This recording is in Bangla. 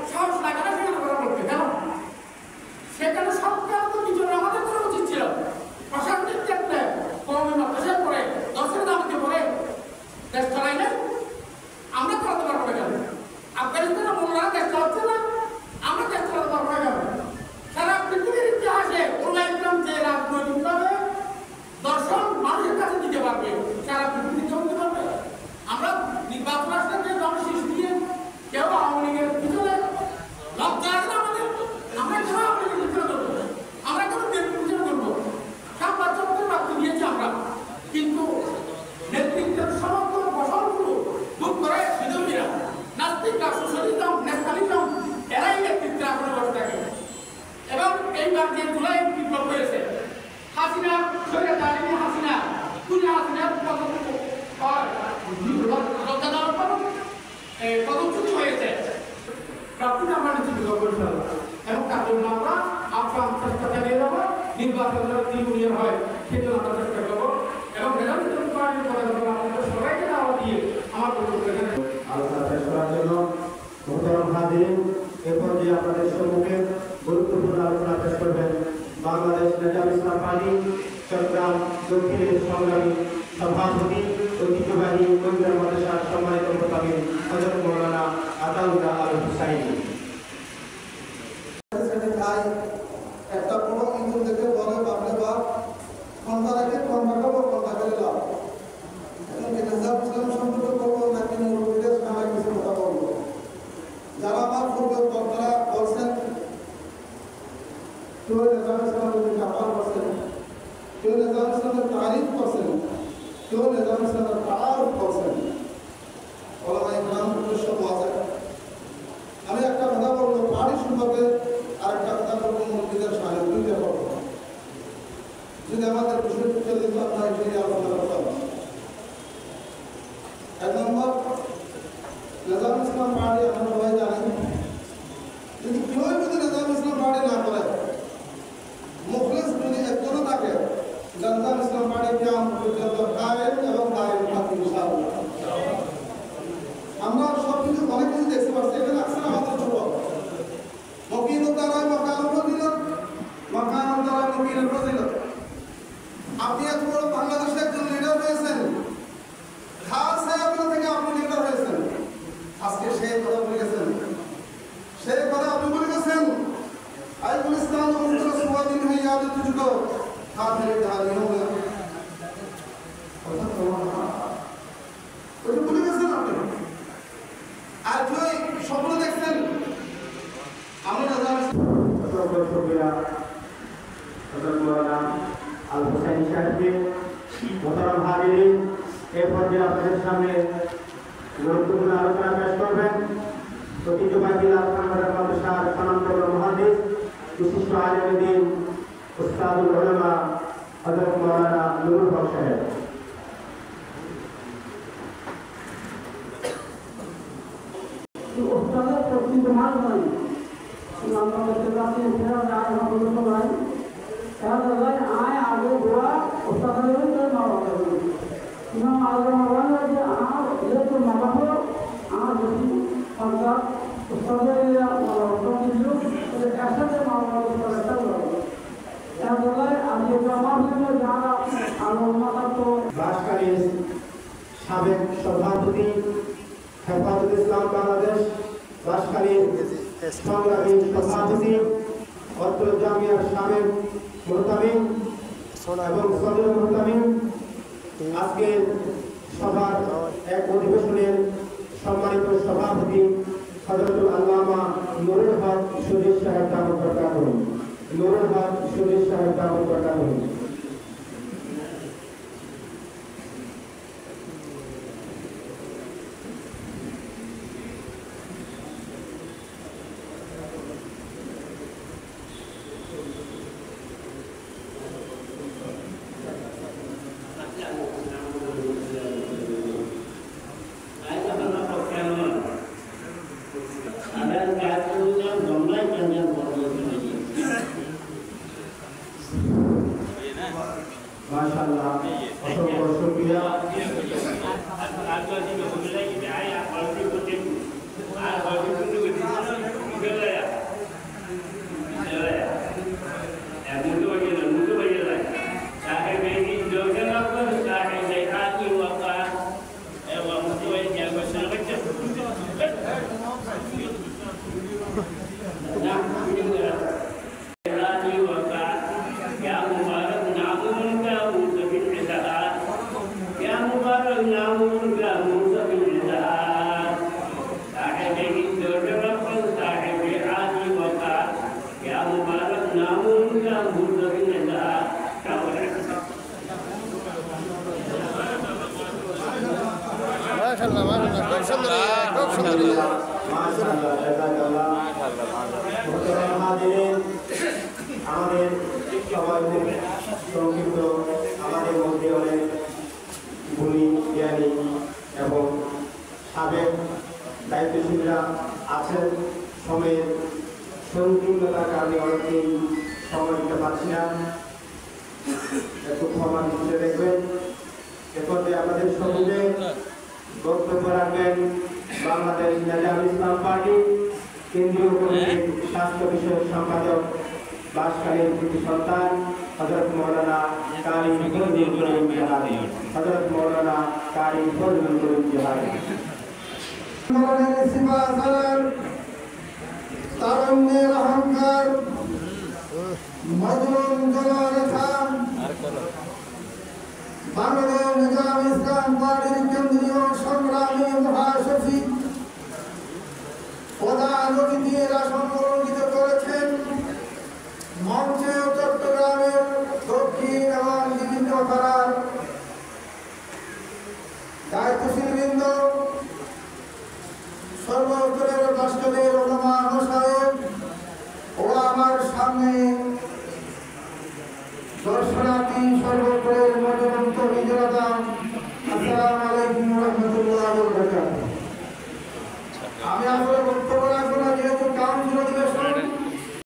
সাহস লাগে না সেখানে কথা বলতে, কেন? সেখানে সরকার তো কিছু আমাদের করা উচিত ছিল। প্রশাসনিক ক্ষেত্রে কমে মাদ্রাসায় পড়ে 10-এর দামকে পড়ে দেশ চালাই না, আমরা চালাতে পারবো না কেন? আফগানিস্তানের মোল্লারা দেশ চালাচ্ছে না, আমরা দেশ চালাতে পারবো না কেন? সারা পৃথিবীর ইতিহাসে ওলামা ইকরাম যে রাজনৈতিকভাবে দর্শন মানুষের কাছে দিতে পারবে, সারা পৃথিবীতে চলতে পারবে। আমরা নির্বাচন আসলে যে জনশীষ দিয়ে কেউ আওয়ামী লীগের পিছনে লজ্জা আছে আমাদের, আমরা কেন আওয়ামী লীগের পিছনে ধরবো? আমরা কেন বিএনপির পিছনে ধরবো? সাংবাদিকদের প্রাপ্তি দিয়েছি আমরা, কিন্তু নেতৃত্বের সমস্ত ফসলগুলো ভোগ করে বিধর্মীরা, নাস্তিকরা, সোশ্যালিজম, ন্যাশনালিজম, এরাই নেতৃত্বে আসলে বসে থাকে। এবং এইবার যে জুলাই বিপ্লব হয়েছে, হাসিনা সরে দাঁড়িয়ে হাসিনা তুলে হাসিনার পদচ্যুতি হয়েছে, প্রাপ্তিটা আমরা নিশ্চিত করবো এবং তার জন্য আমরা আপ্রাণ চেষ্টা চালিয়ে যাবো। নির্বাচন দ্বিগুণীয় হয় সেজন্য আমরা চেষ্টা করবো এবং আপনাদের সবাইকে দাওয়াত দিয়ে আমার আলোচনা শেষ করার জন্য মোহতারাম হাজিরিন, এরপর যে আপনাদের সম্মুখে গুরুত্বপূর্ণ আলোচনা পেশ করবেন বাংলাদেশ নেজামে ইসলাম পার্টি চট্টগ্রাম দক্ষিণের সংগ্রামী সভাপতি ঐতিহ্যবাহী কবির মাদ্রাসার সম্মানিত মোতাবেক হযরত মাওলানা আতাউল্লাহ আল হুসাইনি। একটা কোনো ইঁদুর দেখে বলে বাপরে বাপ, খন্দা রেখে খন্দা খাবো, খন্দা করে লাভ। এখন নিজাম ইসলাম সম্পর্কে বলবো নাকি মুরব্বীদের সামনে কিছু কথা বলবো? যারা আমার পূর্বে বক্তারা বলছেন, কেউ নিজাম ইসলামের কাপাল করছেন, কেউ নিজাম ইসলামের তারিফ করছেন, কেউ নিজাম ইসলামের তারিফ করছেন, ওলামা ইকরাম সব আছে। আমি একটা কথা বলবো পার্টি সম্পর্কে, আর একটা কথা বলবো মুরব্বীদের সামনে, দুইটা বলবো। যদি আমাদের বিষয় চলে যেত আপনার এটাই আলোচনা করতাম। এক নম্বর, নিজাম ইসলাম পার্টি আমরা সবাই জানি, কিন্তু কেউ যদি নিজাম ইসলাম পার্টি না করে, মুখলিস যদি একজনও থাকে, নিজাম ইসলাম পার্টি কেমন পর্যন্ত কায়েম এবং দায়েম থাকবে ইনশাআল্লাহ। আমরা সব কিছু অনেক কিছু দেখতে পাচ্ছি, এখানে আসলে আমাদের যুবক মকিন দ্বারাই মকান ফজিলত, মকান দ্বারাই মকিনের ফজিলত। আপনি এত বড় বাংলাদেশের একজন লিডার হয়েছেন, খাস সাহেবরা থেকে আপনি লিডার হয়েছেন, আজকে সেই কথা বলে গেছেন, সেই কথা আপনি বলে গেছেন আইবুল ইসলাম মুমতাজ সুয়াদিন হয়ে ইয়াদ তুজকো খাতিরে ঢালি হবে, কথা তো ওই বলে গেছেন আপনি। আর তুই স্বপ্ন দেখছেন আমরা আল হুসাইনি সাহেবকে। মোহতারাম হাজিরিন, এরপর যে আপনাদের সামনে গুরুত্বপূর্ণ আলোচনা পেশ করবেন ঐতিহ্যবাহী মাদ্রাসার স্বনামধন্য মুহাদ্দিস বিশিষ্ট আলেম দ্বীন উস্তাদুল উলামা হযরত মাওলানা নুরুল হক সাহেব। উস্তাদের প্রকৃত মান নাই, আমরা বলতে পারছি ফেরা যায় না, বলতে পারি আয় আগে ঘোরা উস্তাদের মারা যাবে। ইমাম আজম মাওলানা যে আর যেহেতু মালাবো আর বেশি সরকার উস্তাদের একসাথে মামলা একটা আমি আমার জন্য যারা আলো মাথা তো বাসকালীন সাবেক সভাপতি হেফাজত ইসলাম বাংলাদেশ, বাসকালীন সংগ্রামী সভাপতি, অত্র জামিয়ার সাবেক মুহতামিম এবং সদর মুহতামিম, আজকে সভার এক অধিবেশনের সম্মানিত সভাপতি হযরতুল আল্লামা নুরুল হক শরীফ সাহেব দামত বরকাতুহু, নুরুল হক শরীফ সাহেব দামত বরকাতুহু। माशाअल्लाह असंख्य शुक्रिया। आज আমাদের সবাই সংক্ষিপ্ত আমাদের মধ্যে অনেক গুণী জ্ঞানী এবং সাবেক দায়িত্বশীলরা আছেন। সময়ের সংকীর্ণতার কারণে অনেকেই সময় দিতে পারছি না, একটু ক্ষমা দৃষ্টিতে দেখবেন। এরপর আমাদের সম্মুখে বক্তব্য রাখবেন বাংলাদেশ নেজামী ইসলাম পার্টি কেন্দ্রীয় কমিটির স্বাস্থ্য বিষয়ক সম্পাদক বাসকালীন কৃতি সন্তান হযরত মাওলানা কারি ফজলুল করিম জিহাদি। হযরত মাওলানা কারি ফজলুল করিম জিহাদি। তারুণ্যের অহংকার, মজলুম জনরেখা, বাংলাদেশ নিজামী ইসলাম পার্টির কেন্দ্রীয় সংগ্রামী মহাসচিব প্রধান অতিথির আসন অলঙ্কিত করেছেন। মঞ্চ